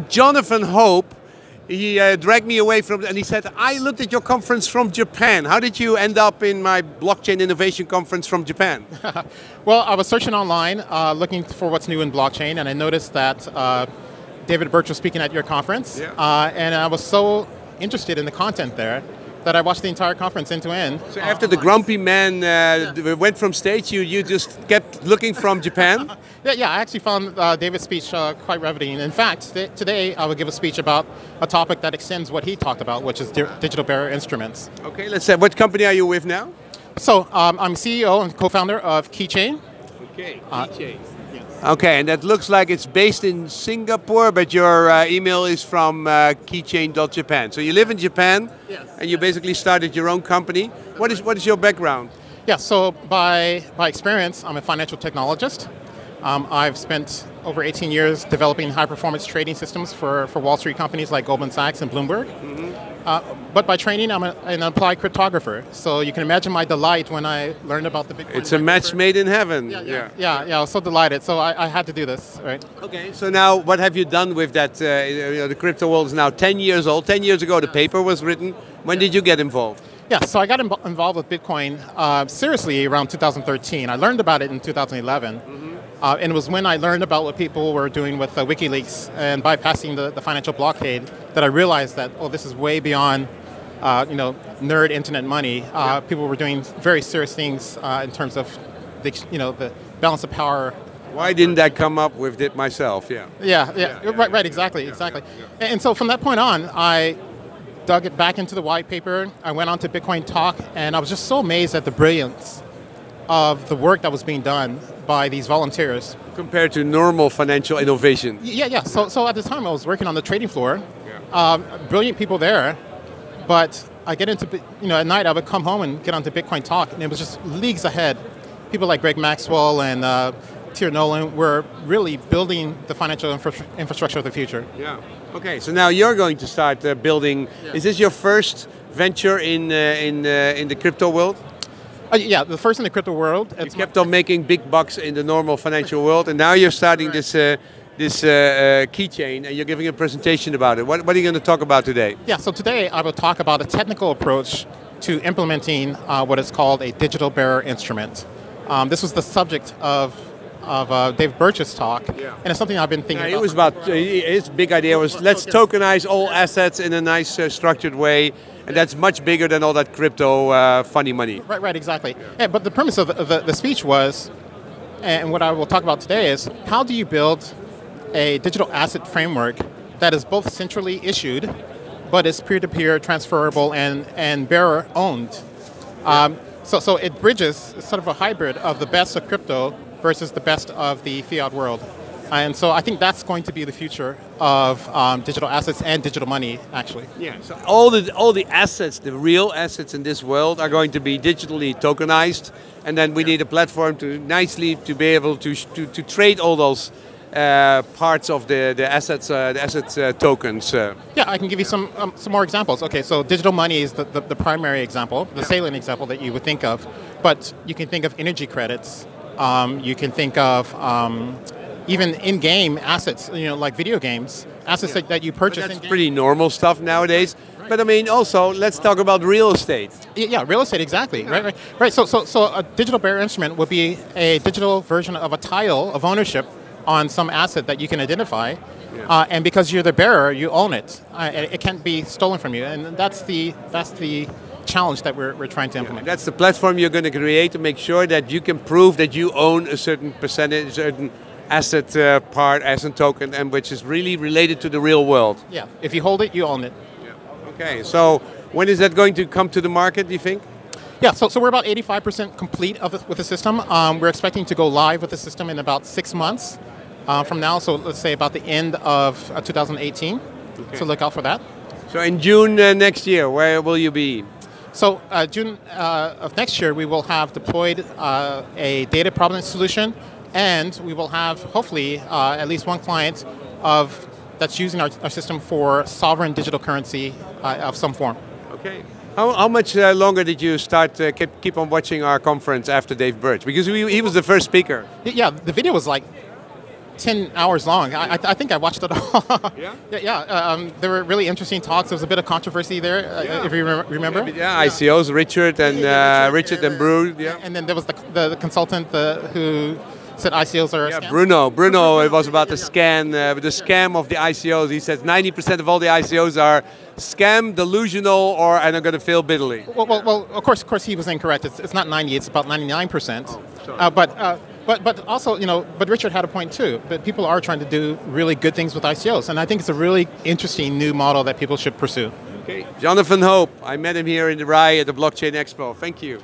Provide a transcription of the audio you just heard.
Jonathan Hope, he dragged me away from, and he said, I looked at your conference from Japan. How did you end up in my blockchain innovation conference from Japan? Well, I was searching online, looking for what's new in blockchain, and I noticed that David Birch was speaking at your conference, and I was so interested in the content there that I watched the entire conference end to end. So after the grumpy man went from stage, you just kept looking from Japan? Yeah, I actually found David's speech quite riveting. In fact, today I will give a speech about a topic that extends what he talked about, which is digital bearer instruments. Okay, let's say, what company are you with now? So I'm CEO and co-founder of Keychain. Okay, Keychain. Okay, and that looks like it's based in Singapore, but your email is from keychain.japan. So you live in Japan, yes, and you basically started your own company. What is your background? Yeah, so by experience, I'm a financial technologist. I've spent over 18 years developing high-performance trading systems for Wall Street companies like Goldman Sachs and Bloomberg. But by training, I'm an applied cryptographer. So you can imagine my delight when I learned about the Bitcoin. It's a match made in heaven. Yeah, I was so delighted. So I had to do this, right? Okay, so now what have you done with that? The crypto world is now 10 years old. 10 years ago, the paper was written. When did you get involved? Yeah, so I got involved with Bitcoin seriously around 2013. I learned about it in 2011. And it was when I learned about what people were doing with WikiLeaks and bypassing the financial blockade that I realized that, oh, this is way beyond, nerd internet money. People were doing very serious things in terms of, the balance of power. Why didn't I come up with it myself? Right, exactly. And so from that point on, I dug it back into the white paper. I went on to Bitcoin Talk, and I was just so amazed at the brilliance of the work that was being done by these volunteers. Compared to normal financial innovation. Yeah. So at the time I was working on the trading floor. Brilliant people there, but I get into, at night I would come home and get onto Bitcoin Talk, and it was just leagues ahead. People like Greg Maxwell and Tier Nolan were really building the financial infrastructure of the future. Yeah. Okay, so now you're going to start building. Yeah. Is this your first venture in the crypto world? Yeah, the first in the crypto world. You kept on making big bucks in the normal financial world, and now you're starting this keychain, and you're giving a presentation about it. What are you going to talk about today? Yeah, so today I will talk about a technical approach to implementing what is called a digital bearer instrument. This was the subject of Dave Birch's talk, and it's something I've been thinking about. It was about, his big idea was let's tokenize all assets in a nice structured way. And that's much bigger than all that crypto funny money. Right, exactly. Yeah, but the premise of the speech was, and what I will talk about today is, how do you build a digital asset framework that is both centrally issued, but is peer-to-peer, transferable, and bearer-owned? So it bridges sort of a hybrid of the best of crypto versus the best of the fiat world. And so I think that's going to be the future of digital assets and digital money, actually. Yeah. So all the assets, the real assets in this world, are going to be digitally tokenized, and then we need a platform to be able to trade all those parts of the assets tokens. Yeah, I can give you some more examples. Okay, so digital money is the primary example, the salient example that you would think of, but you can think of energy credits. You can think of even in-game assets, like video games, assets that you purchase. But that's pretty normal stuff nowadays. Right. But I mean, also, let's talk about real estate. Yeah, real estate, exactly. Yeah. Right. So a digital bearer instrument would be a digital version of a title of ownership on some asset that you can identify. Yeah. And because you're the bearer, you own it. It can't be stolen from you. And that's the challenge that we're trying to implement. That's the platform you're going to create to make sure that you can prove that you own a certain percentage, certain asset asset token, and which is really related to the real world. Yeah, if you hold it, you own it. Yeah. Okay, so when is that going to come to the market, do you think? Yeah, so we're about 85% complete with the system. We're expecting to go live with the system in about 6 months from now, so let's say about the end of 2018. Okay. So look out for that. So in June next year, where will you be? So June of next year, we will have deployed a data provenance solution, and we will have, hopefully, at least one client that's using our system for sovereign digital currency of some form. Okay. How much longer did you start keep on watching our conference after Dave Birch? Because he was the first speaker. Yeah, the video was like 10 hours long. I think I watched it all. Yeah? There were really interesting talks. There was a bit of controversy there, if you remember. Yeah, ICOs, Richard and Richard and Brew. Yeah. And then there was the consultant who said ICOs are a scam. Bruno, it was about the scam of the ICOs. He said 90% of all the ICOs are scam, delusional, and are going to fail bitterly. Well, of course he was incorrect. It's not 90, it's about 99%. But also, but Richard had a point too. But people are trying to do really good things with ICOs, and I think it's a really interesting new model that people should pursue. Okay, Jonathan Hope. I met him here in the RAI at the Blockchain Expo. Thank you.